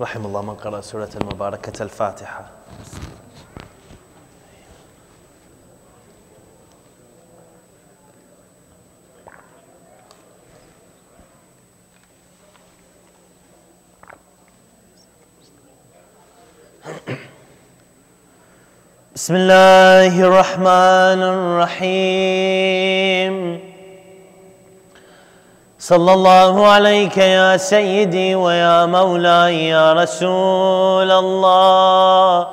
رحم الله من قرأ سورة المباركة الفاتحة. بسم الله الرحمن الرحيم. صلى الله عليك يا سيدي ويا مولاي يا رسول الله.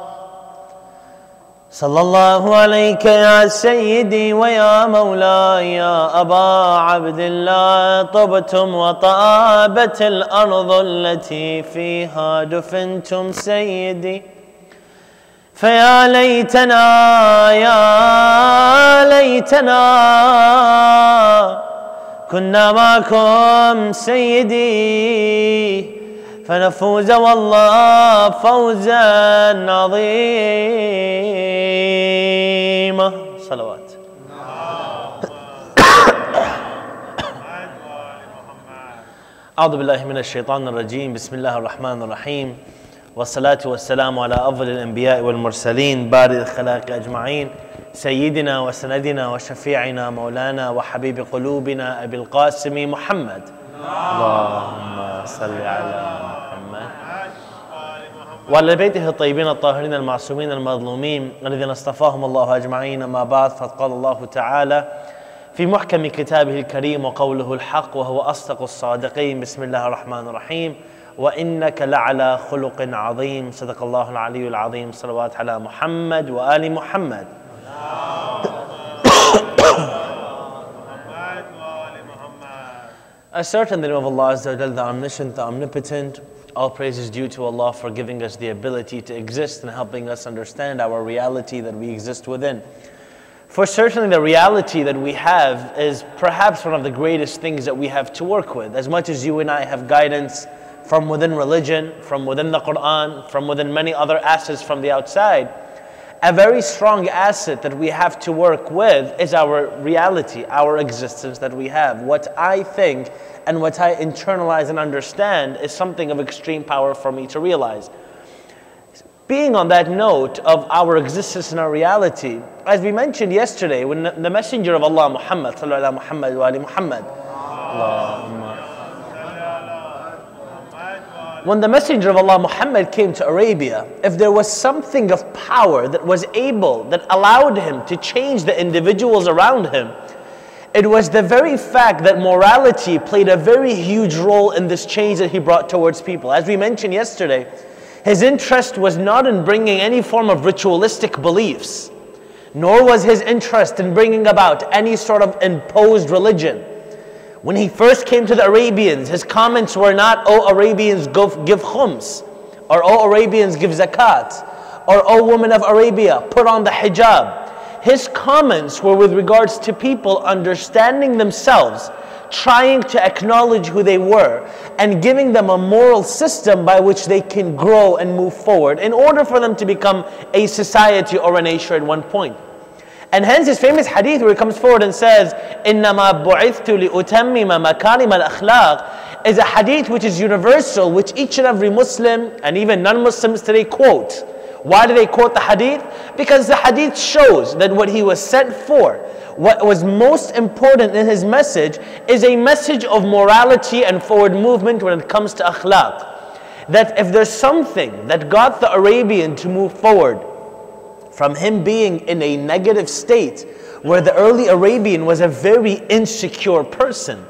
صلى الله عليك يا سيدي ويا مولاي يا أبا عبد الله. طبتم وطابت الأرض التي فيها دفنتم سيدي. فيا ليتنا يا ليتنا كنا معكم سيدي فنفوز والله فوزا عظيما. صلوات. أعوذ بالله من الشيطان الرجيم. بسم الله الرحمن الرحيم. والصلاة والسلام على أفضل الأنبياء والمرسلين بارئ الخلائق أجمعين سيدنا وسندنا وشفيعنا مولانا وحبيب قلوبنا أبي القاسم محمد. اللهم صل على محمد وعلى بيته الطيبين الطاهرين المعصومين المظلومين الذين اصطفاهم الله أجمعين. أما بعد، فقال الله تعالى في محكم كتابه الكريم وقوله الحق وهو أصدق الصادقين. بسم الله الرحمن الرحيم. وإنك لعلى خلق عظيم. صدق الله العلي العظيم. صلوات على محمد وآل محمد. I assert in the name of Allah Azza wa Jal, the Omniscient, the Omnipotent. All praise is due to Allah for giving us the ability to exist and helping us understand our reality that we exist within. For certainly the reality that we have is perhaps one of the greatest things that we have to work with. As much as you and I have guidance from within religion, from within the Quran, from within many other assets from the outside, a very strong asset that we have to work with is our reality, our existence that we have. What I think and what I internalize and understand is something of extreme power for me to realize. Being on that note of our existence and our reality, as we mentioned yesterday, when the Messenger of Allah Muhammad sallallahu alaihi Muhammad wa ali Muhammad, when the Messenger of Allah Muhammad came to Arabia, if there was something of power that was able, that allowed him to change the individuals around him, it was the very fact that morality played a very huge role in this change that he brought towards people. As we mentioned yesterday, his interest was not in bringing any form of ritualistic beliefs, nor was his interest in bringing about any sort of imposed religion. When he first came to the Arabians, his comments were not, "Oh Arabians, give khums," or "Oh Arabians, give zakat," or "Oh women of Arabia, put on the hijab." His comments were with regards to people understanding themselves, trying to acknowledge who they were, and giving them a moral system by which they can grow and move forward in order for them to become a society or a nation at one point. And hence his famous hadith where he comes forward and says, إِنَّمَا بُعِثْتُ لِأُتَمِّمَ مَكَارِمَ الْأَخْلَاقِ, is a hadith which is universal, which each and every Muslim and even non-Muslims today quote. Why do they quote the hadith? Because the hadith shows that what he was sent for, what was most important in his message, is a message of morality and forward movement when it comes to akhlaq. That if there's something that got the Arabian to move forward from him being in a negative state, where the early Arabian was a very insecure person,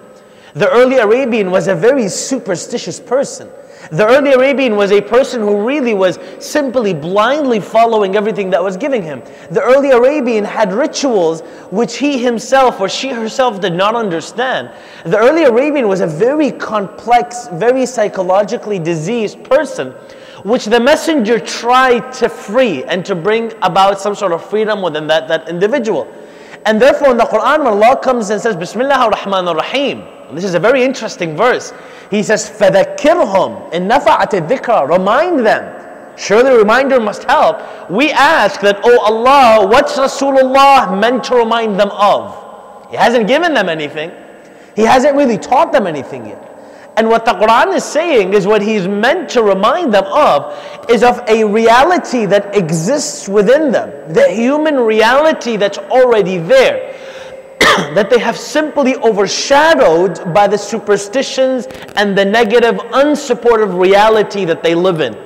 the early Arabian was a very superstitious person, the early Arabian was a person who really was simply blindly following everything that was giving him. The early Arabian had rituals which he himself or she herself did not understand. The early Arabian was a very complex, very psychologically diseased person, which the messenger tried to free and to bring about some sort of freedom within that individual. And therefore in the Quran, when Allah comes and says, Bismillah ar-Rahman ar-Rahim, this is a very interesting verse. He says, فَذَكِّرْهُمْ إِن نَفَعَتِ الذِّكْرَى, remind them. Surely a reminder must help. We ask that, oh Allah, what's Rasulullah meant to remind them of? He hasn't given them anything. He hasn't really taught them anything yet. And what the Quran is saying is what he's meant to remind them of is of a reality that exists within them, the human reality that's already there, that they have simply overshadowed by the superstitions and the negative, unsupportive reality that they live in.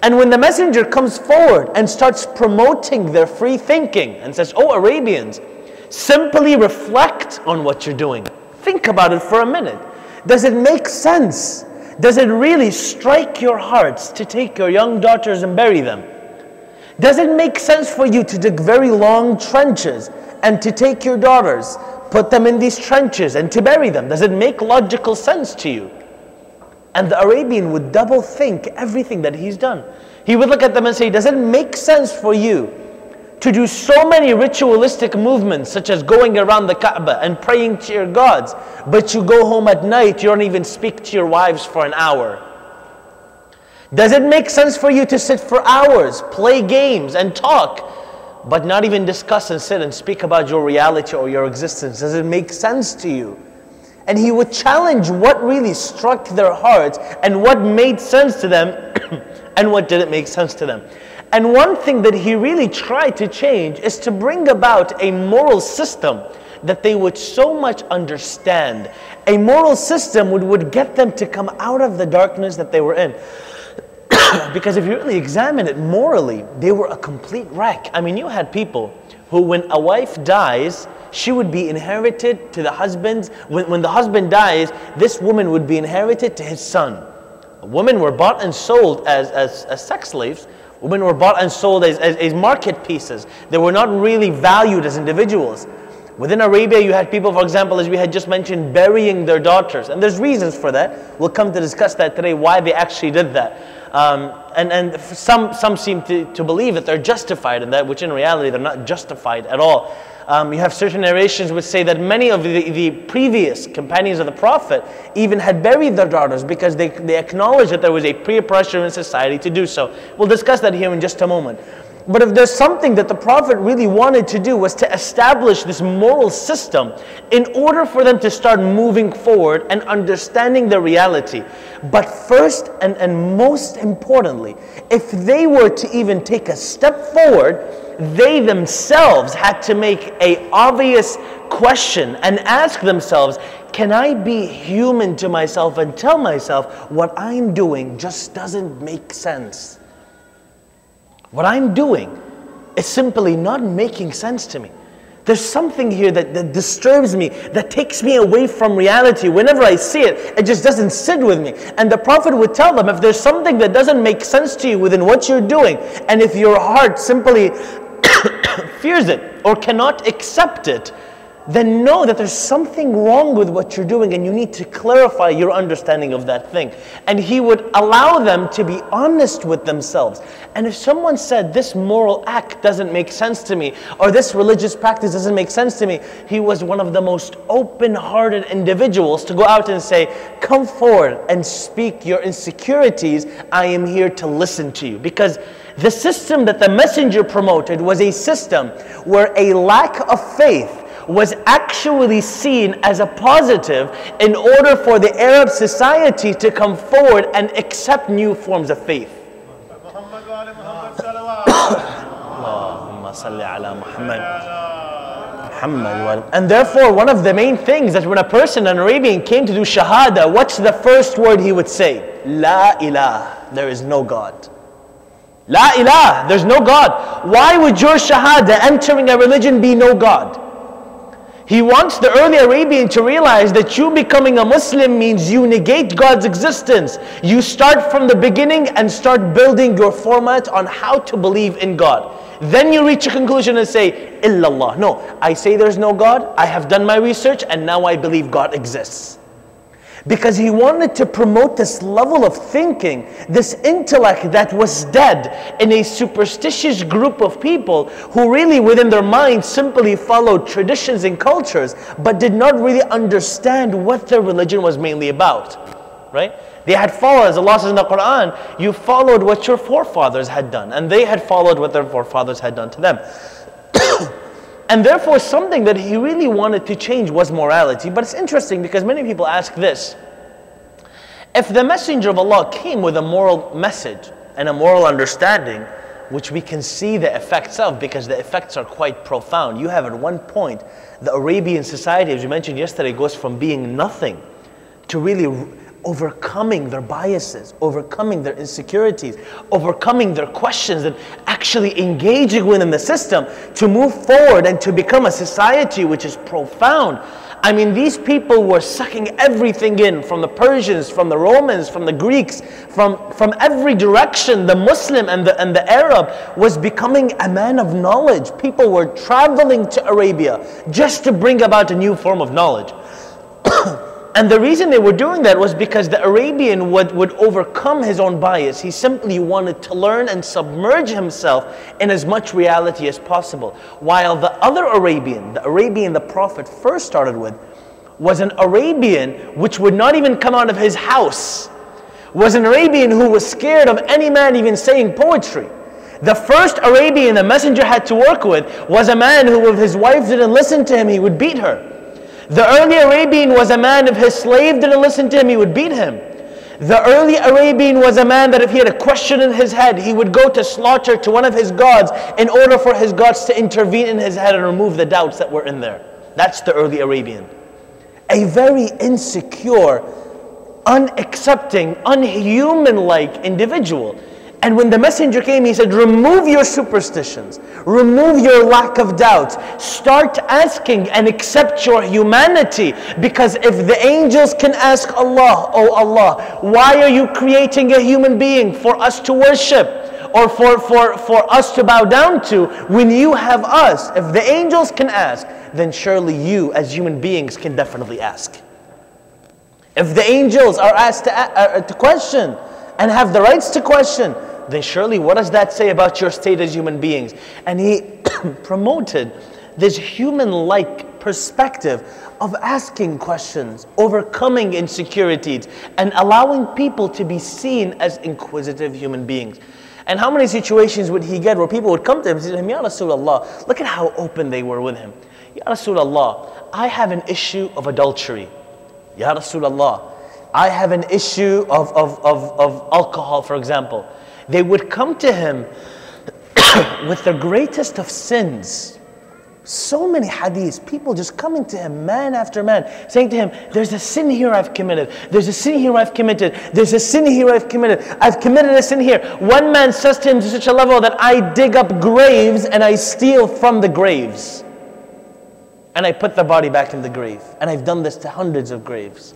And when the messenger comes forward and starts promoting their free thinking and says, "Oh, Arabians, simply reflect on what you're doing. Think about it for a minute. Does it make sense? Does it really strike your hearts to take your young daughters and bury them? Does it make sense for you to dig very long trenches and to take your daughters, put them in these trenches and to bury them? Does it make logical sense to you?" And the Arabian would double think everything that he's done. He would look at them and say, "Does it make sense for you to do so many ritualistic movements such as going around the Kaaba and praying to your gods, but you go home at night, you don't even speak to your wives for an hour? Does it make sense for you to sit for hours, play games and talk, but not even discuss and sit and speak about your reality or your existence? Does it make sense to you?" And he would challenge what really struck their hearts and what made sense to them and what didn't make sense to them. And one thing that he really tried to change is to bring about a moral system that they would so much understand. A moral system would get them to come out of the darkness that they were in. Because if you really examine it morally, they were a complete wreck. I mean, you had people who, when a wife dies, she would be inherited to the husband's. When the husband dies, this woman would be inherited to his son. Women were bought and sold as sex slaves. Women were bought and sold as market pieces. They were not really valued as individuals. Within Arabia, you had people, for example, as we had just mentioned, burying their daughters. And there's reasons for that. We'll come to discuss that today, why they actually did that. And some seem to believe that they're justified in that, which in reality they're not justified at all. You have certain narrations which say that many of the previous companions of the Prophet even had buried their daughters because they acknowledged that there was a peer pressure in society to do so. We'll discuss that here in just a moment. But if there's something that the Prophet really wanted to do, was to establish this moral system in order for them to start moving forward and understanding the reality. But first and most importantly, if they were to even take a step forward, they themselves had to make an obvious question and ask themselves, can I be human to myself and tell myself what I'm doing just doesn't make sense? What I'm doing is simply not making sense to me. There's something here that disturbs me, that takes me away from reality. Whenever I see it, it just doesn't sit with me. And the Prophet would tell them, if there's something that doesn't make sense to you within what you're doing, and if your heart simply fears it or cannot accept it, then know that there's something wrong with what you're doing and you need to clarify your understanding of that thing. And he would allow them to be honest with themselves. And if someone said, this moral act doesn't make sense to me, or this religious practice doesn't make sense to me, he was one of the most open-hearted individuals to go out and say, come forward and speak your insecurities. I am here to listen to you. Because the system that the messenger promoted was a system where a lack of faith was actually seen as a positive in order for the Arab society to come forward and accept new forms of faith. And therefore, one of the main things that when a person, an Arabian, came to do Shahada, what's the first word he would say? La ilaha, there is no God. La ilaha, there's no God. Why would your Shahada, entering a religion, be no God? He wants the early Arabian to realize that you becoming a Muslim means you negate God's existence. You start from the beginning and start building your format on how to believe in God. Then you reach a conclusion and say, Illallah. No, I say there's no God, I have done my research, and now I believe God exists. Because he wanted to promote this level of thinking, this intellect that was dead in a superstitious group of people who really within their minds simply followed traditions and cultures, but did not really understand what their religion was mainly about, right? They had followed, as Allah says in the Quran, you followed what your forefathers had done, and they had followed what their forefathers had done to them. And therefore, something that he really wanted to change was morality. But it's interesting because many people ask this. If the Messenger of Allah came with a moral message and a moral understanding, which we can see the effects of, because the effects are quite profound. You have at one point, the Arabian society, as you mentioned yesterday, goes from being nothing to really overcoming their biases, overcoming their insecurities, overcoming their questions, and actually engaging within the system to move forward and to become a society which is profound. I mean, these people were sucking everything in, from the Persians, from the Romans, from the Greeks, from every direction. The Muslim and the Arab was becoming a man of knowledge. People were traveling to Arabia just to bring about a new form of knowledge. And the reason they were doing that was because the Arabian would overcome his own bias. He simply wanted to learn and submerge himself in as much reality as possible. While the other Arabian, the Arabian the Prophet first started with, was an Arabian which would not even come out of his house. Was an Arabian who was scared of any man even saying poetry. The first Arabian the Messenger had to work with was a man who, if his wife didn't listen to him, he would beat her. The early Arabian was a man, if his slave didn't listen to him, he would beat him. The early Arabian was a man that if he had a question in his head, he would go to slaughter to one of his gods in order for his gods to intervene in his head and remove the doubts that were in there. That's the early Arabian. A very insecure, unaccepting, unhuman-like individual. And when the Messenger came, he said, remove your superstitions, remove your lack of doubts, start asking and accept your humanity. Because if the angels can ask Allah, oh Allah, why are you creating a human being for us to worship or for us to bow down to when you have us? If the angels can ask, then surely you as human beings can definitely ask. If the angels are asked to question and have the rights to question, then surely what does that say about your state as human beings? And he promoted this human-like perspective of asking questions, overcoming insecurities, and allowing people to be seen as inquisitive human beings. And how many situations would he get where people would come to him and say to him, Ya Rasulullah, look at how open they were with him. Ya Rasulullah, I have an issue of adultery. Ya Rasulullah, I have an issue of alcohol, for example. They would come to him with the greatest of sins. So many hadiths, people just coming to him, man after man, saying to him, there's a sin here I've committed. There's a sin here I've committed. There's a sin here I've committed. I've committed a sin here. One man says to him to such a level that I dig up graves and I steal from the graves. And I put the body back in the grave. And I've done this to hundreds of graves.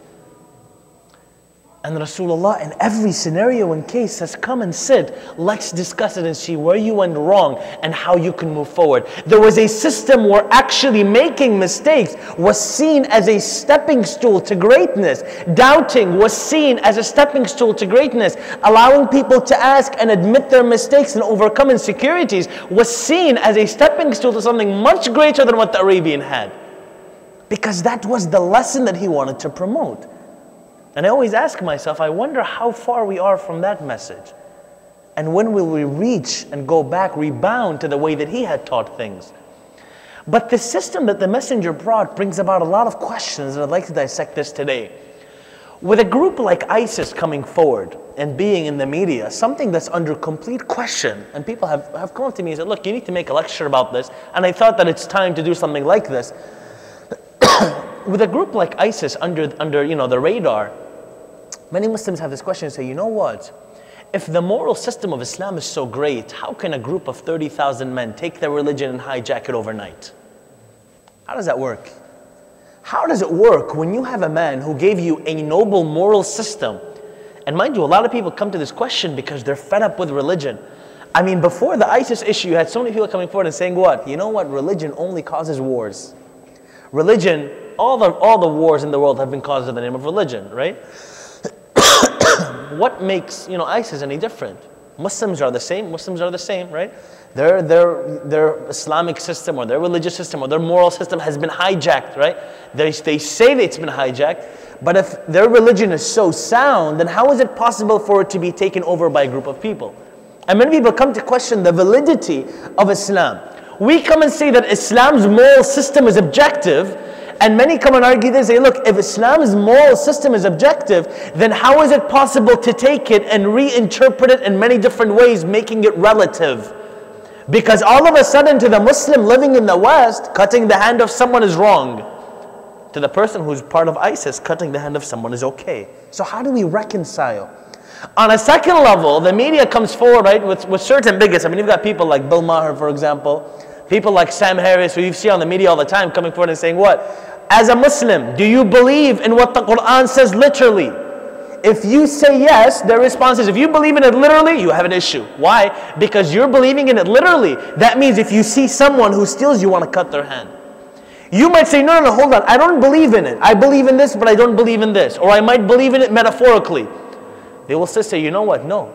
And Rasulullah in every scenario and case has come and said, let's discuss it and see where you went wrong and how you can move forward. There was a system where actually making mistakes was seen as a stepping stool to greatness. Doubting was seen as a stepping stool to greatness. Allowing people to ask and admit their mistakes and overcome insecurities was seen as a stepping stool to something much greater than what the Arabian had. Because that was the lesson that he wanted to promote. And I always ask myself, I wonder how far we are from that message. And when will we reach and go back, rebound to the way that he had taught things? But the system that the Messenger brought brings about a lot of questions, and I'd like to dissect this today. With a group like ISIS coming forward and being in the media, something that's under complete question, and people have come up to me and said, look, you need to make a lecture about this, and I thought that it's time to do something like this. With a group like ISIS under the radar, many Muslims have this question and say, you know what? If the moral system of Islam is so great, how can a group of 30,000 men take their religion and hijack it overnight? How does that work? How does it work when you have a man who gave you a noble moral system? And mind you, a lot of people come to this question because they're fed up with religion. I mean, before the ISIS issue, you had so many people coming forward and saying what? You know what? Religion only causes wars. Religion, all the wars in the world have been caused in the name of religion, right? What makes ISIS any different? Muslims are the same. Muslims are the same, right? Their Islamic system or their religious system or their moral system has been hijacked, right? They say that it's been hijacked, but if their religion is so sound, then how is it possible for it to be taken over by a group of people? And many people come to question the validity of Islam. We come and say that Islam's moral system is objective, And many come and argue this, say, look, if Islam's moral system is objective, then how is it possible to take it and reinterpret it in many different ways, making it relative? Because all of a sudden to the Muslim living in the West, cutting the hand of someone is wrong. To the person who's part of ISIS, cutting the hand of someone is okay. So how do we reconcile? On a second level, the media comes forward, right, with certain bigots. I mean, you've got people like Bill Maher, for example, people like Sam Harris, who you see on the media all the time, coming forward and saying, what? As a Muslim, do you believe in what the Quran says literally? If you say yes, their response is, if you believe in it literally, you have an issue. Why? Because you're believing in it literally. That means if you see someone who steals, you want to cut their hand. You might say, no, hold on, I don't believe in it. I believe in this, but I don't believe in this. Or I might believe in it metaphorically. They will still say, you know what, no.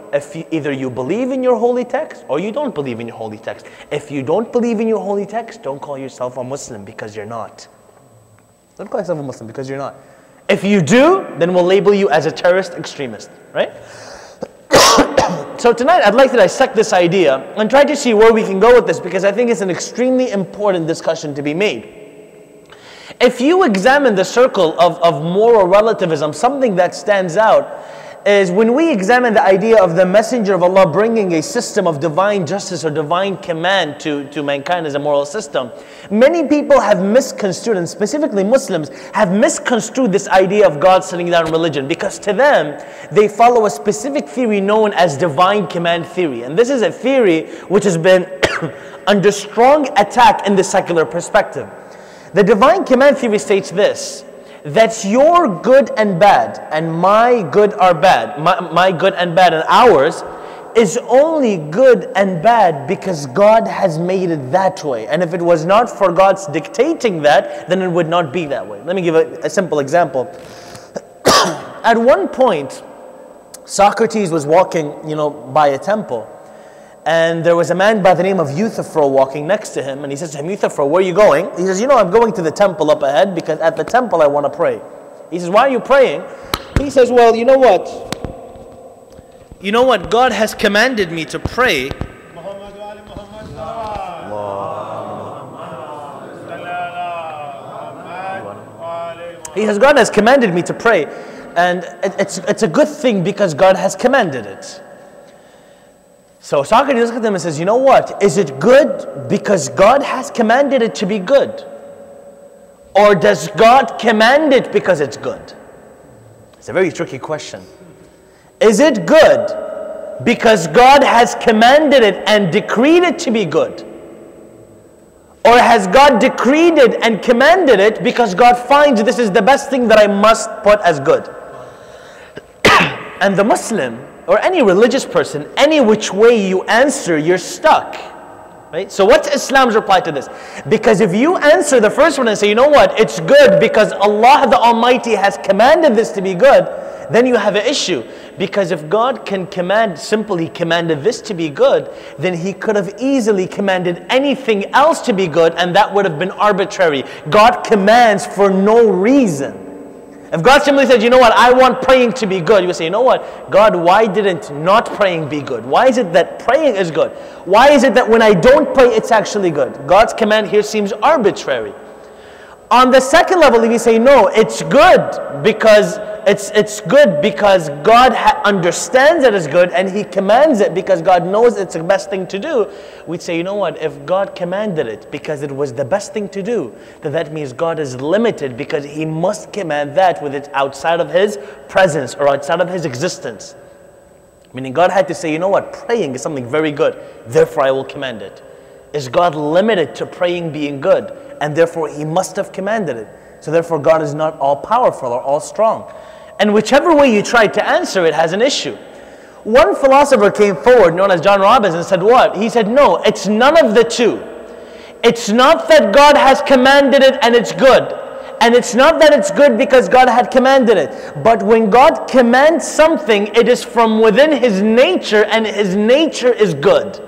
Either you believe in your holy text, or you don't believe in your holy text. If you don't believe in your holy text, don't call yourself a Muslim, because you're not. Don't call yourself a Muslim, because you're not. If you do, then we'll label you as a terrorist extremist, right? So tonight I'd like to dissect this idea and try to see where we can go with this, because I think it's an extremely important discussion to be made. If you examine the circle of moral relativism, something that stands out is when we examine the idea of the Messenger of Allah bringing a system of divine justice or divine command to mankind as a moral system. Many people have misconstrued, and specifically Muslims, have misconstrued this idea of God setting down religion, because to them, they follow a specific theory known as divine command theory. And this is a theory which has been under strong attack in the secular perspective. The divine command theory states this, that your good and bad and my good are bad, my good and bad and ours is only good and bad because God has made it that way. And if it was not for God's dictating that, then it would not be that way. Let me give a simple example. At one point, Socrates was walking, by a temple. And there was a man by the name of Euthyphro walking next to him. And he says to him, Euthyphro, where are you going? He says, I'm going to the temple up ahead, because at the temple I want to pray. He says, why are you praying? He says, well, you know what? God has commanded me to pray. He says, God has commanded me to pray. And it's a good thing because God has commanded it. So Socrates looks at them and says, you know what? Is it good because God has commanded it to be good? Or does God command it because it's good? It's a very tricky question. Is it good because God has commanded it and decreed it to be good? Or has God decreed it and commanded it because God finds this is the best thing that I must put as good? And the Muslim, or any religious person, any which way you answer, you're stuck. Right? So what's Islam's reply to this? Because if you answer the first one and say, you know what, it's good because Allah the Almighty has commanded this to be good, then you have an issue. Because if God can simply commanded this to be good, then He could have easily commanded anything else to be good, and that would have been arbitrary. God commands for no reason. If God simply said, you know what, I want praying to be good, you would say, you know what, God, why didn't not praying be good? Why is it that praying is good? Why is it that when I don't pray, it's actually good? God's command here seems arbitrary. On the second level, if you say, no, it's good because it's good because God understands that it's good and He commands it because God knows it's the best thing to do, we'd say, you know what, if God commanded it because it was the best thing to do, then that means God is limited because He must command that when it's outside of His presence or outside of His existence. Meaning God had to say, you know what, praying is something very good, therefore I will command it. Is God limited to praying being good, and therefore He must have commanded it? So therefore God is not all powerful or all strong. And whichever way you try to answer it has an issue. One philosopher came forward, known as John Robbins, and said what? He said, no, it's none of the two. It's not that God has commanded it and it's good. And it's not that it's good because God had commanded it. But when God commands something, it is from within His nature, and His nature is good.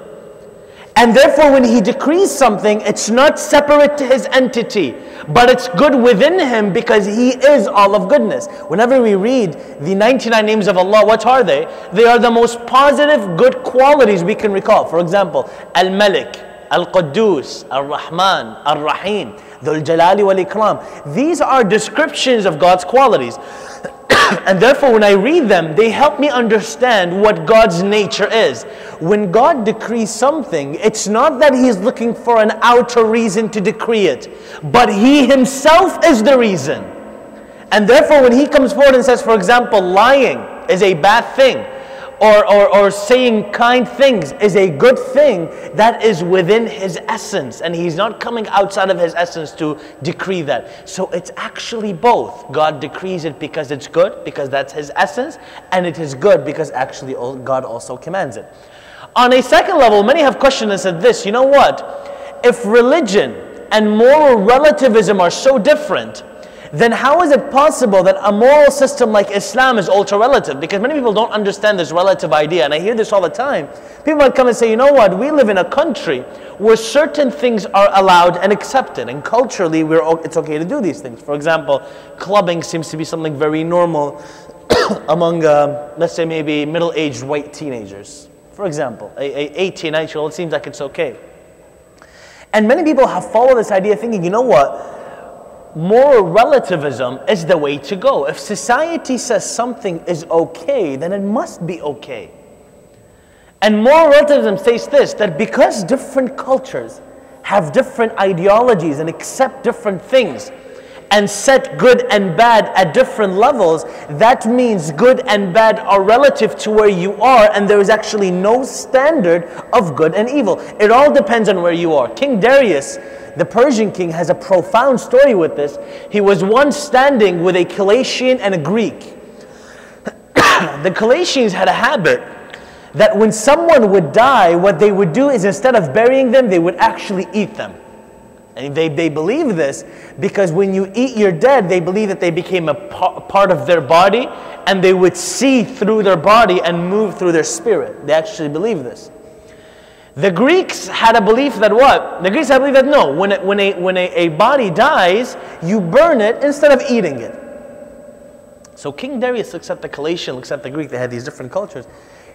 And therefore when He decrees something, it's not separate to His entity, but it's good within Him because He is all of goodness. Whenever we read the 99 names of Allah, what are they? They are the most positive, good qualities we can recall. For example, Al-Malik, Al-Quddus, Al-Rahman, Al-Rahim. Dhul Jalali wal Ikram. These are descriptions of God's qualities. And therefore, when I read them, they help me understand what God's nature is. When God decrees something, it's not that He's looking for an outer reason to decree it, but He Himself is the reason. And therefore, when He comes forward and says, for example, lying is a bad thing, or saying kind things is a good thing, that is within His essence, and He's not coming outside of His essence to decree that. So it's actually both. God decrees it because it's good, because that's His essence, and it is good because actually God also commands it. On a second level, many have questioned and said this, you know what? If religion and moral relativism are so different, then how is it possible that a moral system like Islam is ultra-relative? Because many people don't understand this relative idea, and I hear this all the time. People might come and say, you know what, we live in a country where certain things are allowed and accepted, and culturally it's okay to do these things. For example, clubbing seems to be something very normal among, let's say maybe middle-aged white teenagers. For example, a 18, 19-year-old, it seems like it's okay. And many people have followed this idea thinking, you know what, moral relativism is the way to go. If society says something is okay, then it must be okay. And moral relativism says this, that because different cultures have different ideologies and accept different things and set good and bad at different levels, that means good and bad are relative to where you are, and there is actually no standard of good and evil. It all depends on where you are. King Darius, the Persian king, has a profound story with this. He was once standing with a Cilician and a Greek. The Cilicians had a habit that when someone would die, what they would do is instead of burying them, they would actually eat them. And they believe this because when you eat your dead, they believe that they became a part of their body, and they would see through their body and move through their spirit. They actually believe this. The Greeks had a belief that what? The Greeks had a belief that no, when a body dies, you burn it instead of eating it. So King Darius looks at the Cilician, looks at the Greek, they had these different cultures.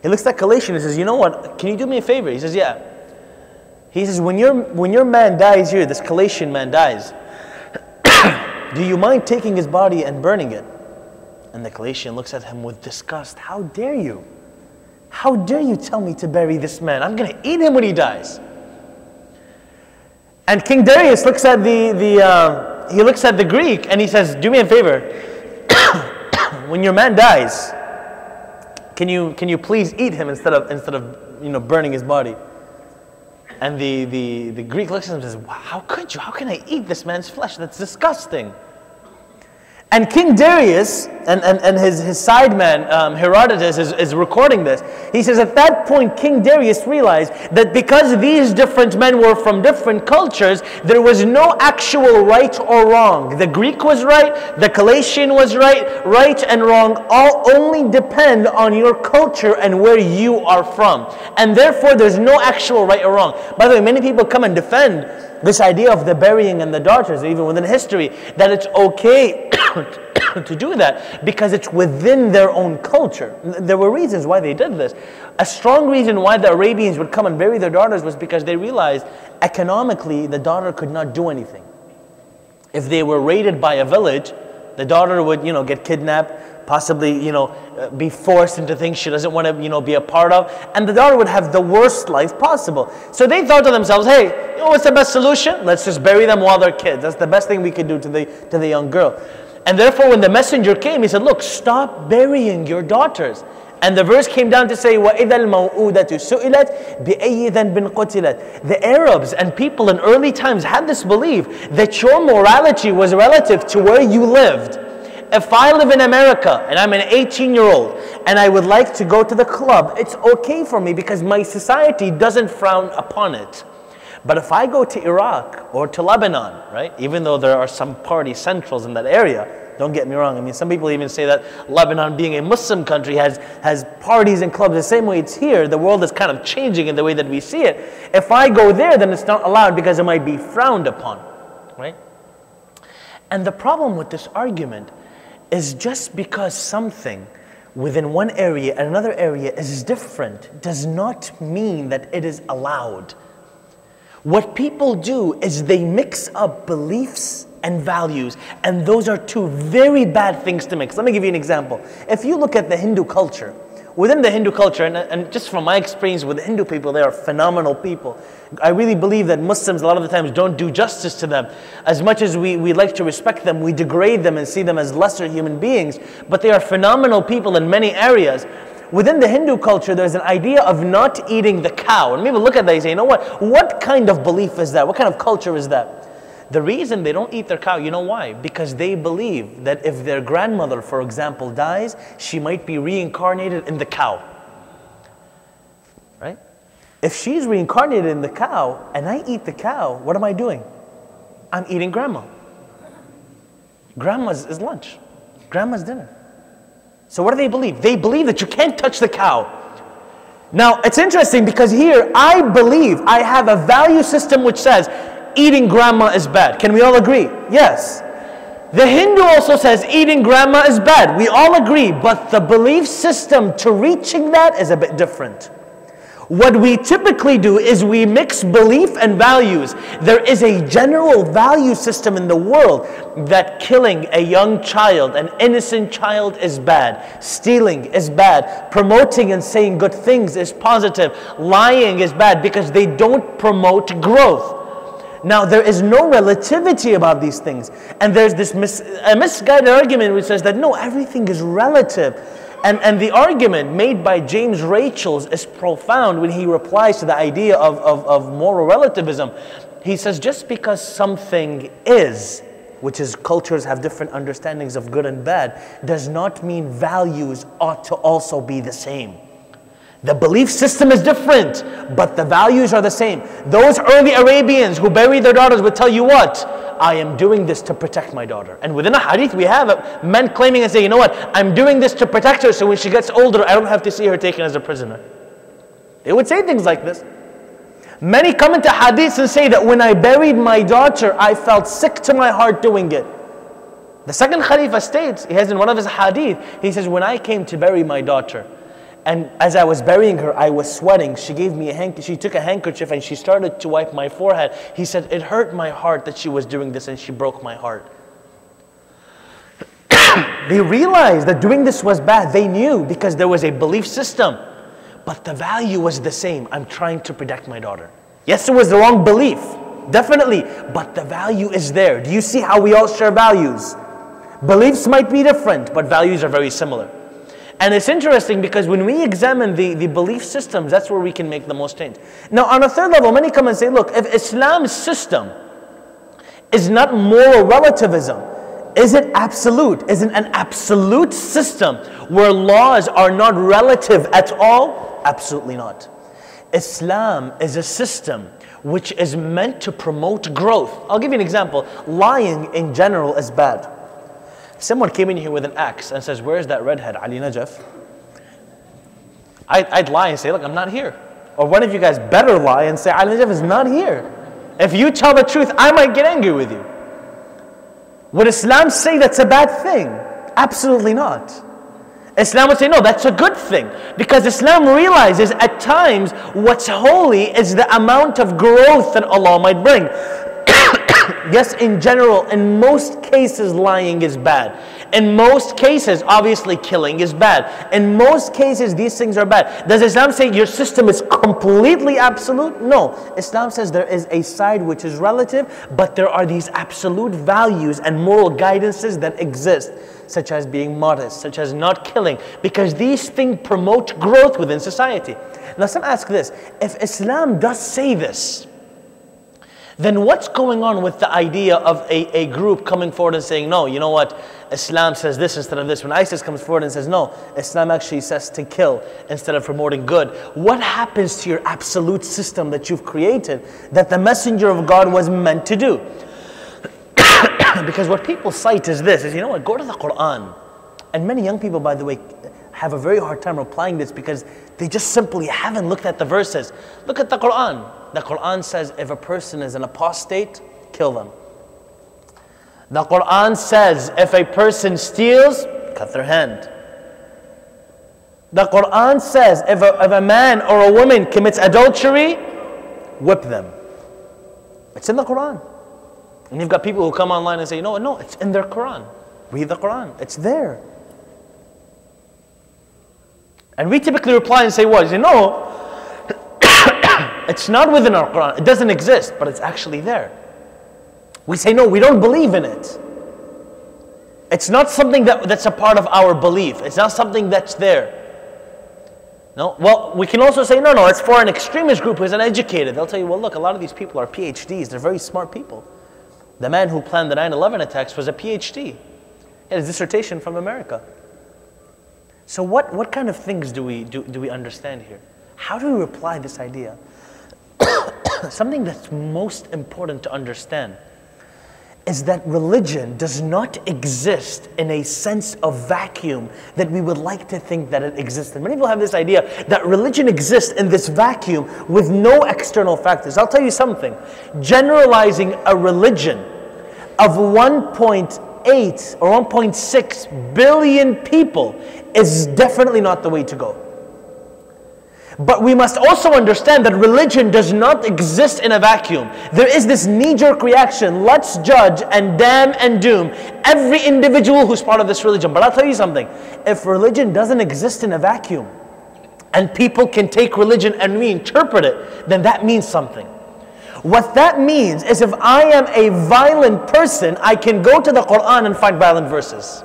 He looks at Cilician and says, you know what, can you do me a favor? He says, yeah. He says, when your man dies here, this Cilician man dies, do you mind taking his body and burning it? And the Cilician looks at him with disgust. How dare you? How dare you tell me to bury this man? I'm going to eat him when he dies. And King Darius looks at the Greek and he says, do me a favor. When your man dies, can you please eat him instead of burning his body? And the Greek looks at him and says, wow, how could you? How can I eat this man's flesh? That's disgusting. And King Darius and his sideman Herodotus is recording this. He says at that point King Darius realized that because these different men were from different cultures, there was no actual right or wrong. The Greek was right, the Cilician was right. Right and wrong all only depend on your culture and where you are from. And therefore there's no actual right or wrong. By the way, many people come and defend this idea of the burying and the daughters, even within history, that it's okay to do that because it's within their own culture. There were reasons why they did this. A strong reason why the Arabians would come and bury their daughters was because they realized economically the daughter could not do anything. If they were raided by a village, the daughter would, get kidnapped, possibly, be forced into things she doesn't want to, be a part of, and the daughter would have the worst life possible. So they thought to themselves, hey, what's the best solution? Let's just bury them while they're kids. That's the best thing we could do to the young girl. And therefore, when the messenger came, he said, look, stop burying your daughters. And the verse came down to say, وَإِذَا الْمَوْءُودَةُ سُئِلَتْ بِأَيِّ ذَنْبٍ قُتِلَتْ. The Arabs and people in early times had this belief that your morality was relative to where you lived. If I live in America and I'm an 18-year-old and I would like to go to the club, it's okay for me because my society doesn't frown upon it. But if I go to Iraq or to Lebanon, right, even though there are some party centrals in that area, don't get me wrong, I mean, some people even say that Lebanon, being a Muslim country, has parties and clubs the same way it's here. The world is kind of changing in the way that we see it. If I go there, then it's not allowed because it might be frowned upon, right? And the problem with this argument is just because something within one area and another area is different does not mean that it is allowed. What people do is they mix up beliefs and values, and those are two very bad things to mix. Let me give you an example. If you look at the Hindu culture, within the Hindu culture, and just from my experience with the Hindu people, they are phenomenal people. I really believe that Muslims a lot of the times don't do justice to them. As much as we like to respect them, we degrade them and see them as lesser human beings, but they are phenomenal people in many areas. Within the Hindu culture, there's an idea of not eating the cow. And people look at that and say, you know what kind of belief is that? What kind of culture is that? The reason they don't eat their cow, you know why? Because they believe that if their grandmother, for example, dies, she might be reincarnated in the cow. Right? If she's reincarnated in the cow and I eat the cow, what am I doing? I'm eating grandma. Grandma's is lunch. Grandma's dinner. So what do they believe? They believe that you can't touch the cow. Now, it's interesting because here I believe I have a value system which says eating grandma is bad. Can we all agree? Yes. The Hindu also says eating grandma is bad. We all agree, but the belief system to reaching that is a bit different. What we typically do is we mix belief and values. There is a general value system in the world that killing a young child, an innocent child, is bad. Stealing is bad. Promoting and saying good things is positive. Lying is bad because they don't promote growth. Now, there is no relativity about these things. And there's this misguided argument which says that no, everything is relative. And the argument made by James Rachels is profound when he replies to the idea of moral relativism. He says just because something is, which is cultures have different understandings of good and bad, does not mean values ought to also be the same. The belief system is different, but the values are the same. Those early Arabians who buried their daughters would tell you what? I am doing this to protect my daughter. And within a hadith we have men claiming and say, you know what? I'm doing this to protect her so when she gets older, I don't have to see her taken as a prisoner. They would say things like this. Many come into hadiths and say that when I buried my daughter, I felt sick to my heart doing it. The second Khalifa states, he has in one of his hadith, he says, when I came to bury my daughter, and as I was burying her, I was sweating. She gave me she took a handkerchief and she started to wipe my forehead. He said, it hurt my heart that she was doing this and she broke my heart. They realized that doing this was bad. They knew because there was a belief system. But the value was the same. I'm trying to protect my daughter. Yes, it was the wrong belief. Definitely. But the value is there. Do you see how we all share values? Beliefs might be different, but values are very similar. And it's interesting because when we examine the belief systems, that's where we can make the most change. Now, on a third level, many come and say, look, if Islam's system is not moral relativism, is it absolute? Is it an absolute system where laws are not relative at all? Absolutely not. Islam is a system which is meant to promote growth. I'll give you an example. Lying in general is bad. Someone came in here with an axe and says, where's that redhead, Ali Najaf? I'd lie and say, look, I'm not here. Or one of you guys better lie and say, Ali Najaf is not here. If you tell the truth, I might get angry with you. Would Islam say that's a bad thing? Absolutely not. Islam would say, no, that's a good thing. Because Islam realizes at times what's holy is the amount of growth that Allah might bring. Yes, in general, in most cases, lying is bad. In most cases, obviously, killing is bad. In most cases, these things are bad. Does Islam say your system is completely absolute? No. Islam says there is a side which is relative, but there are these absolute values and moral guidances that exist, such as being modest, such as not killing, because these things promote growth within society. Now, some ask this, if Islam does say this, then what's going on with the idea of a group coming forward and saying, no, you know what, Islam says this instead of this. When ISIS comes forward and says, no, Islam actually says to kill instead of promoting good. What happens to your absolute system that you've created that the Messenger of God was meant to do? Because what people cite is this, is you know what, go to the Quran. And many young people, by the way, have a very hard time applying this because they just simply haven't looked at the verses. Look at the Quran. The Quran says if a person is an apostate, kill them. The Quran says if a person steals, cut their hand. The Quran says if a man or a woman commits adultery, whip them. It's in the Quran. And you've got people who come online and say, no, it's in their Quran. Read the Quran. It's there. And we typically reply and say, what? You know, it's not within our Quran. It doesn't exist, but it's actually there. We say, no, we don't believe in it. It's not something that's a part of our belief. It's not something that's there. No? Well, we can also say, no, it's for an extremist group who's uneducated. They'll tell you, well, look, a lot of these people are PhDs. They're very smart people. The man who planned the 9/11 attacks was a PhD. He had his dissertation from America. So what kind of things do we understand here? How do we apply this idea? Something that's most important to understand is that religion does not exist in a sense of vacuum that we would like to think that it exists. And many people have this idea that religion exists in this vacuum with no external factors. I'll tell you something. Generalizing a religion of 1.8 or 1.6 billion people is definitely not the way to go. But we must also understand that religion does not exist in a vacuum. There is this knee-jerk reaction, let's judge and damn and doom every individual who's part of this religion. But I'll tell you something, if religion doesn't exist in a vacuum, and people can take religion and reinterpret it, then that means something. What that means is if I am a violent person, I can go to the Quran and find violent verses.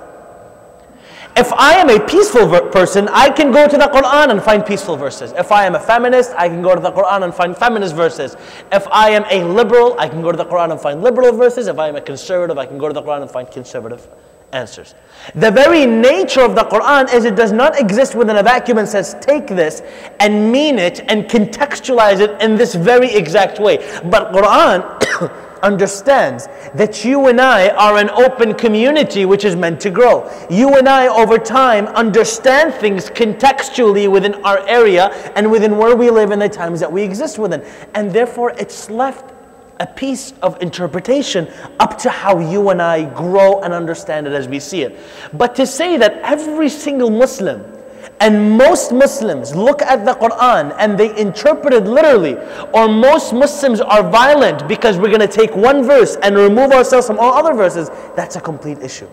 If I am a peaceful person, I can go to the Quran and find peaceful verses. If I am a feminist, I can go to the Quran and find feminist verses. If I am a liberal, I can go to the Quran and find liberal verses. If I am a conservative, I can go to the Quran and find conservative answers. The very nature of the Quran is it does not exist within a vacuum and says, take this and mean it and contextualize it in this very exact way. But Quran understands that you and I are an open community which is meant to grow. You and I over time understand things contextually within our area and within where we live and the times that we exist within. And therefore it's left a piece of interpretation up to how you and I grow and understand it as we see it. But to say that every single Muslim and most Muslims look at the Quran and they interpret it literally, or most Muslims are violent because we're going to take one verse and remove ourselves from all other verses, that's a complete issue.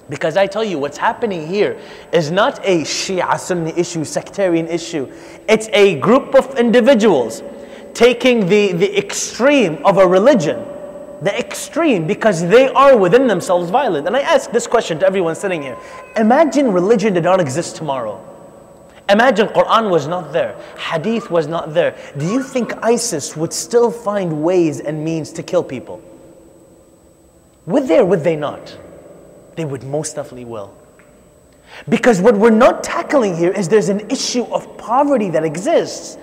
Because I tell you, what's happening here is not a Shia Sunni issue, sectarian issue. It's a group of individuals taking the extreme of a religion, the extreme, because they are within themselves violent. And I ask this question to everyone sitting here. Imagine religion did not exist tomorrow. Imagine Quran was not there, Hadith was not there. Do you think ISIS would still find ways and means to kill people? Would they or would they not? They would most definitely will. Because what we're not tackling here is there's an issue of poverty that exists.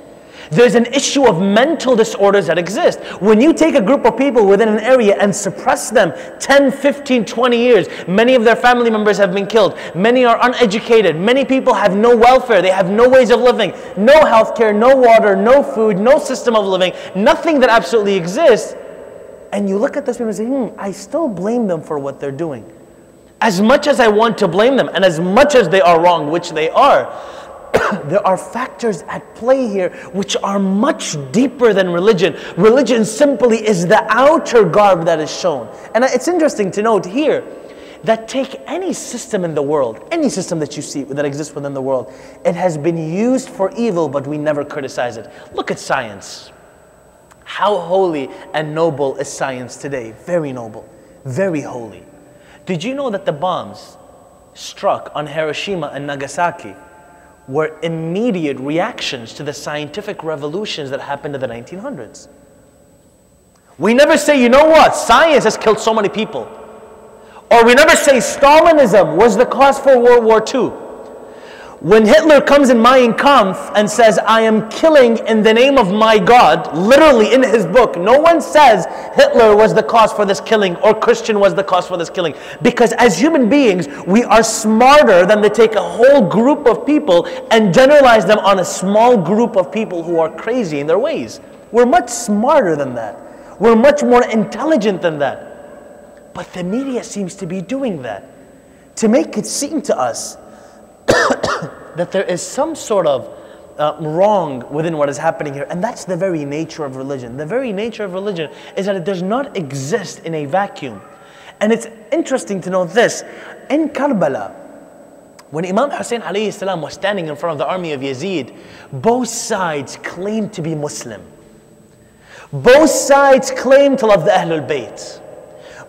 There's an issue of mental disorders that exist. When you take a group of people within an area and suppress them 10, 15, 20 years, many of their family members have been killed. Many are uneducated. Many people have no welfare. They have no ways of living, no healthcare, no water, no food, no system of living, nothing that absolutely exists. And you look at those people and say, I still blame them for what they're doing. As much as I want to blame them and as much as they are wrong, which they are, there are factors at play here which are much deeper than religion. Religion simply is the outer garb that is shown. And it's interesting to note here that take any system in the world, any system that you see that exists within the world, it has been used for evil, but we never criticize it. Look at science. How holy and noble is science today? Very noble, very holy. Did you know that the bombs struck on Hiroshima and Nagasaki were immediate reactions to the scientific revolutions that happened in the 1900s? We never say, you know what, science has killed so many people. Or we never say Stalinism was the cause for World War II. When Hitler comes in Mein Kampf and says, I am killing in the name of my God, literally in his book, no one says Hitler was the cause for this killing or Christian was the cause for this killing. Because as human beings, we are smarter than to take a whole group of people and generalize them on a small group of people who are crazy in their ways. We're much smarter than that. We're much more intelligent than that. But the media seems to be doing that to make it seem to us that there is some sort of wrong within what is happening here. And that's the very nature of religion. The very nature of religion is that it does not exist in a vacuum. And it's interesting to note this. In Karbala, when Imam Hussein alayhi salam was standing in front of the army of Yazid, both sides claimed to be Muslim. Both sides claimed to love the Ahlul Bayt.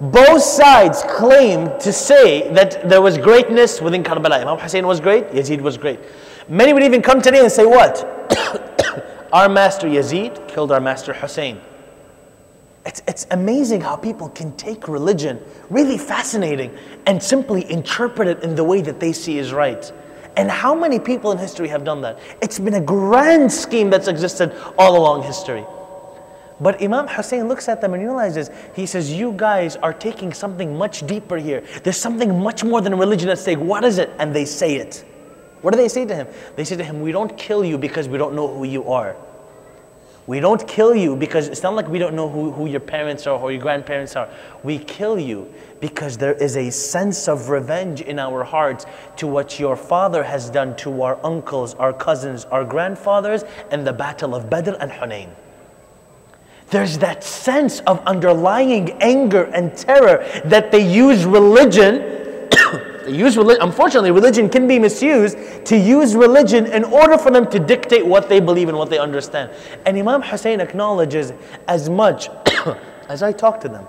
Both sides claimed to say that there was greatness within Karbala. Imam Hussein was great, Yazid was great. Many would even come today and say what? Our master Yazid killed our master Hussein. It's amazing how people can take religion, really fascinating, and simply interpret it in the way that they see is right. And how many people in history have done that? It's been a grand scheme that's existed all along history. But Imam Hussein looks at them and realizes, he says, you guys are taking something much deeper here. There's something much more than religion at stake. What is it? And they say it. What do they say to him? They say to him, we don't kill you because we don't know who you are. We don't kill you because it's not like we don't know who your parents are or your grandparents are. We kill you because there is a sense of revenge in our hearts to what your father has done to our uncles, our cousins, our grandfathers in the battle of Badr and Hunayn. There's that sense of underlying anger and terror that they use religion. Unfortunately, religion can be misused to use religion in order for them to dictate what they believe and what they understand. And Imam Hussein acknowledges, as much as I talk to them,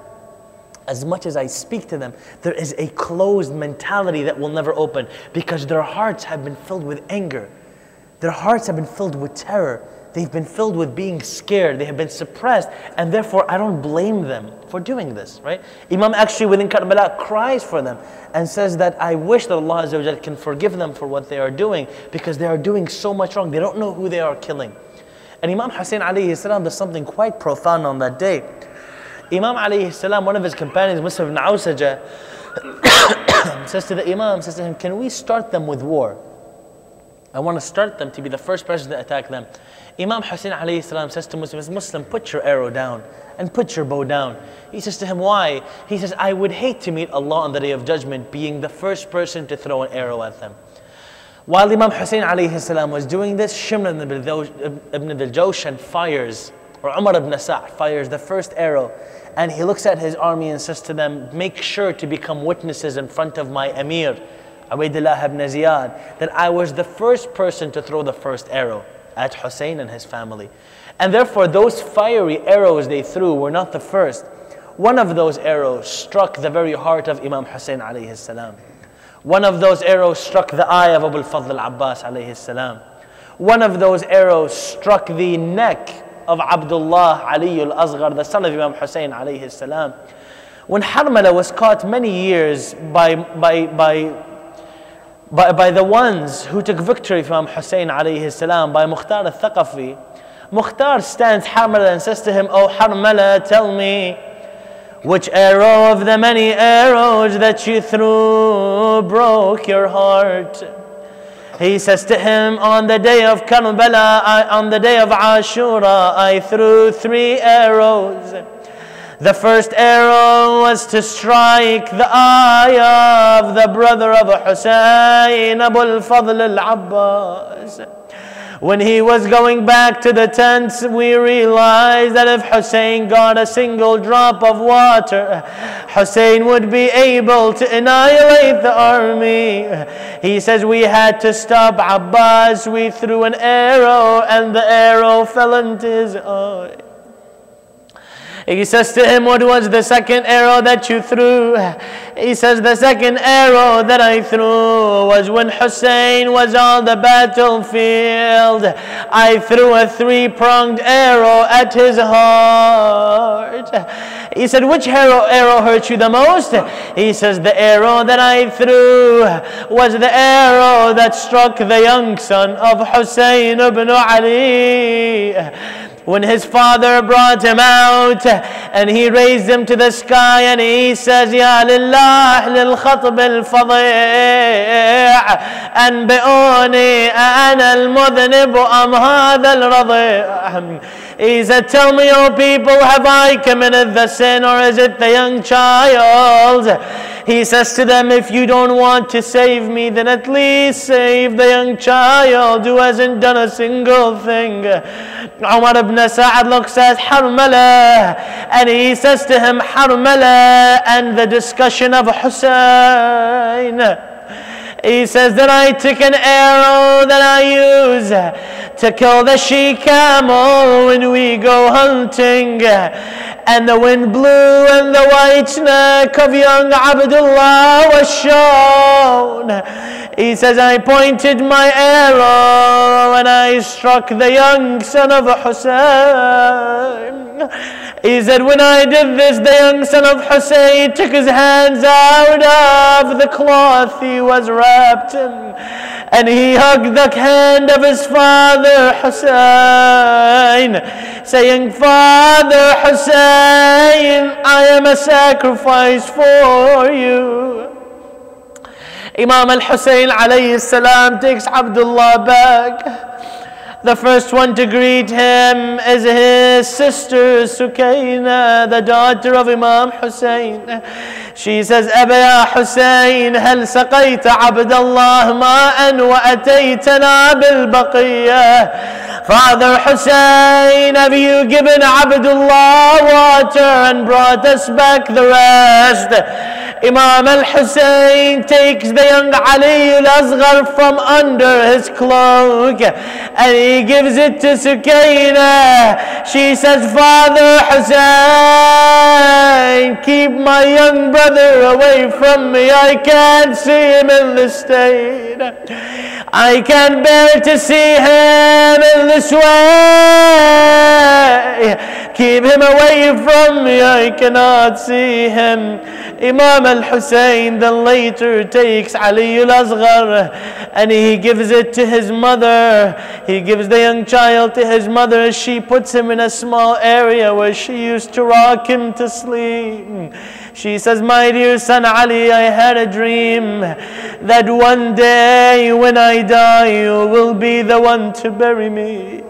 as much as I speak to them, there is a closed mentality that will never open because their hearts have been filled with anger. Their hearts have been filled with terror. They've been filled with being scared. They have been suppressed. And therefore, I don't blame them for doing this, right? Imam actually within Karbala cries for them and says that I wish that Allah Azza wa Jal can forgive them for what they are doing because they are doing so much wrong. They don't know who they are killing. And Imam Hussein alayhi salam does something quite profound on that day. Imam alayhi salam, one of his companions, Mus'ab ibn Awsaja, says to the Imam, says to him, can we start them with war? I want to start them to be the first person to attack them. Imam Hussein alayhi salam says to Muslim, put your arrow down and put your bow down. He says to him, why? He says, I would hate to meet Allah on the Day of Judgment being the first person to throw an arrow at them. While Imam Hussein alayhi salam was doing this, Shimr ibn al-Jawshan fires, or Umar ibn Sa'd fires the first arrow. And he looks at his army and says to them, make sure to become witnesses in front of my Amir, Ubaydullah ibn Ziyad, that I was the first person to throw the first arrow at Hussein and his family. And therefore those fiery arrows they threw were not the first. One of those arrows struck the very heart of Imam Hussein alayhi salam. One of those arrows struck the eye of Abu al-Fadl al-Abbas alayhi salam. One of those arrows struck the neck of Abdullah Ali al-Asghar, the son of Imam Hussein alayhi salam. When Harmala was caught many years by the ones who took victory from Hussein alayhi salam, by Mukhtar al-Thaqafi, Mukhtar stands Harmala and says to him, oh Harmala, tell me, which arrow of the many arrows that you threw broke your heart? He says to him, on the day of Karbala, on the day of Ashura, I threw 3 arrows. The first arrow was to strike the eye of the brother of Hussein, Abu al-Fadl al-Abbas. When he was going back to the tents, we realized that if Hussein got a single drop of water, Hussein would be able to annihilate the army. He says we had to stop Abbas. We threw an arrow and the arrow fell into his eye. He says to him, what was the second arrow that you threw? He says, the second arrow that I threw was when Hussein was on the battlefield. I threw a 3-pronged arrow at his heart. He said, which arrow hurt you the most? He says, the arrow that I threw was the arrow that struck the young son of Hussein ibn Ali. When his father brought him out and he raised him to the sky and he says, Ya lillah lil khatb al fadhi' anbi'uni ana al mudhnib am hadha al radhi'. He said, tell me, O people, have I committed the sin or is it the young child? He says to them, if you don't want to save me, then at least save the young child who hasn't done a single thing. Umar ibn Sa'ad looks at Harmala and he says to him, Harmala, and the discussion of Hussein. He says that I took an arrow that I use to kill the she-camel when we go hunting, and the wind blew and the white neck of young Abdullah was shown. He says, I pointed my arrow and I struck the young son of Hussein. He said, when I did this, the young son of Hussein took his hands out of the cloth he was wrapped in, and he hugged the hand of his father Hussein, saying, Father Hussein, I am a sacrifice for you. Imam al-Hussein alayhi salam takes Abdullah back. The first one to greet him is his sister Sukaina, the daughter of Imam Hussein. She says, Aba ya Hussein, هل سقيت عبد الله ماء وأتيتنا بالبقية? Father Hussein, have you given Abdullah water and brought us back the rest? Imam al-Hussein takes the young Ali al-Asghar from under his cloak and he gives it to Sukaina. She says, Father Hussein, keep my young brother away from me. I can't see him in this state. I can't bear to see him in this way. Keep him away from me. I cannot see him. Imam al-Hussein then later takes Ali al-Asghar and he gives it to his mother. He gives the young child to his mother. She puts him in a small area where she used to rock him to sleep. She says, my dear son Ali, I had a dream that one day when I die, you will be the one to bury me.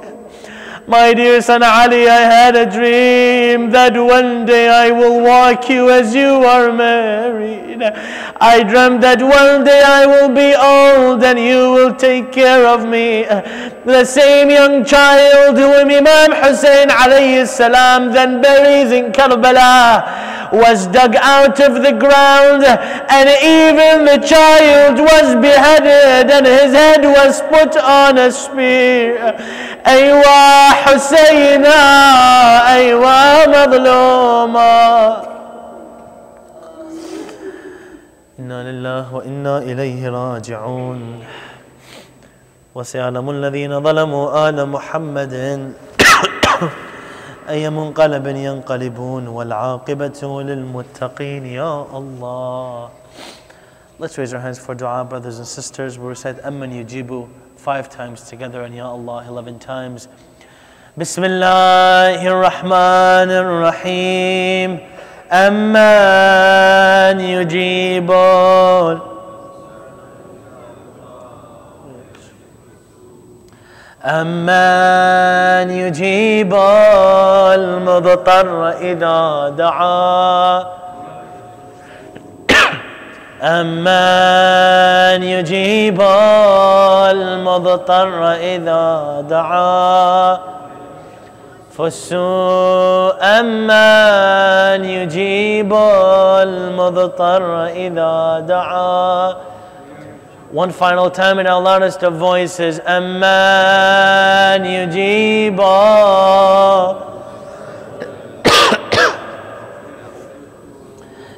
My dear son Ali, I had a dream that one day I will walk you as you are married. I dreamt that one day I will be old and you will take care of me. The same young child whom Imam Hussein alayhi salam then buries in Karbala was dug out of the ground, and even the child was beheaded and his head was put on a spear. Aywa Husayna, aywa Madluma. Inna lillahi wa inna ilayhi raji'un. وسيعلم الذين ظلموا آل محمد أي منقلب ينقلبون والعاقبة للمتقين يا الله. Let's raise our hands for dua, brothers and sisters. We recite Amman Yujibu 5 times together and Ya Allah 11 times. Bismillahir Rahmanir Rahim. Amman Yujibu. أمن يجيب المضطر إذا دعا أمن يجيب المضطر إذا دعا فالسوء أمن يجيب المضطر إذا دعا. One final time in our loudest of voices. Amman yujiba.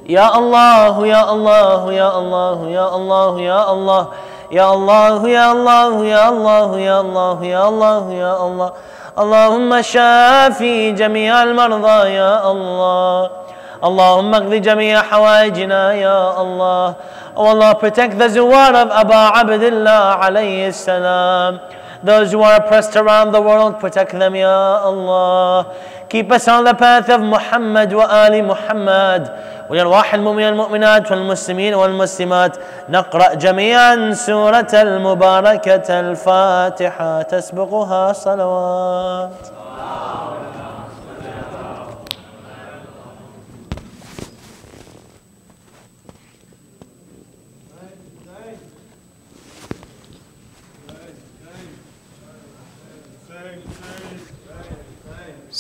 Ya Allah, Ya Allah, Ya Allah, Ya Allah, Ya Allah, Ya Allah, Ya Allah, Ya Allah, Ya Allah, Ya Allah, Ya Allah. Allahumma shafi jami'a al-marda, Ya Allah. Allahumma qdi jami'a hawaijina, Ya Allah. Oh Allah, protect the zuwar of Aba Abdullah alayhi salam. Those who are oppressed around the world, protect them, Ya Allah. Keep us on the path of Muhammad wa Ali Muhammad. ولأرواح المؤمنين والمؤمنات والمسلمين والمسلمات نقرأ جميعا سورة المباركة الفاتحة تسبقها صلوات.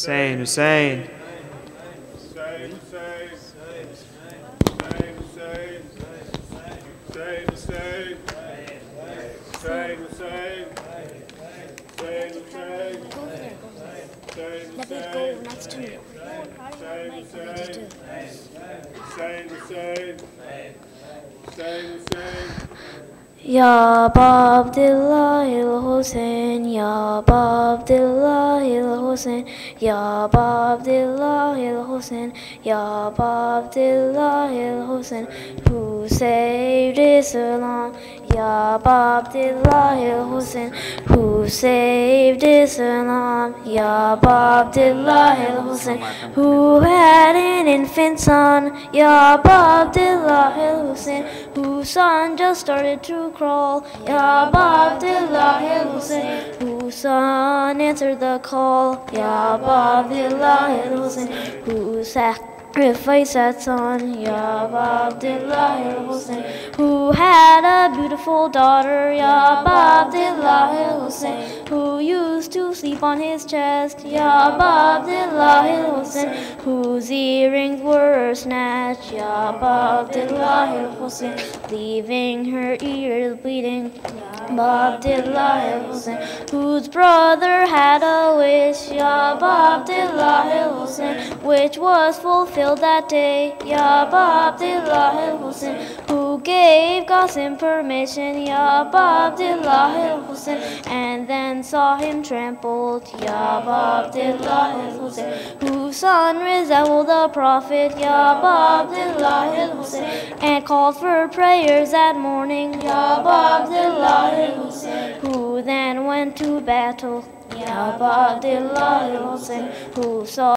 Hussein, Hussein. Let me go next to me. Ya Abdullah al-Hussein, Ya Abdullah al-Hussein, Ya Abdullah al-Hussein, Ya Abdullah al-Hussein, who saved Islam. Ya Abdullah al-Hussein, who saved Islam. Ya Abdullah al-Hussein, who had an infant son. Ya Abdullah al-Hussein, whose son just started to crawl. Ya Abdullah al-Hussein, whose son answered the call. Ya Abdullah al-Hussein, who sacrificed that son. Ya Abdullah al-Hussein, who had a beautiful daughter. Ya Abdullah al-Hussein, who used to sleep on his chest. Ya Abdullah al-Hussein, whose earrings were snatched. Ya Abdullah al-Hussein, leaving her ears bleeding. Ya Abdullah al-Hussein, whose brother had a wish. Ya Abdullah al-Hussein, which was fulfilled that day. Ya Abdullah al-Hussein, who gave Qasim permission. Ya Abdullah al-Hussein, and then saw him trampled. Ya Abdullah al-Hussein, whose son resembled the Prophet. Ya Abdullah al-Hussein, and called for prayers that morning. Ya Abdullah al-Hussein, who then went to battle. Ya Abdullah al-Hussein, who saw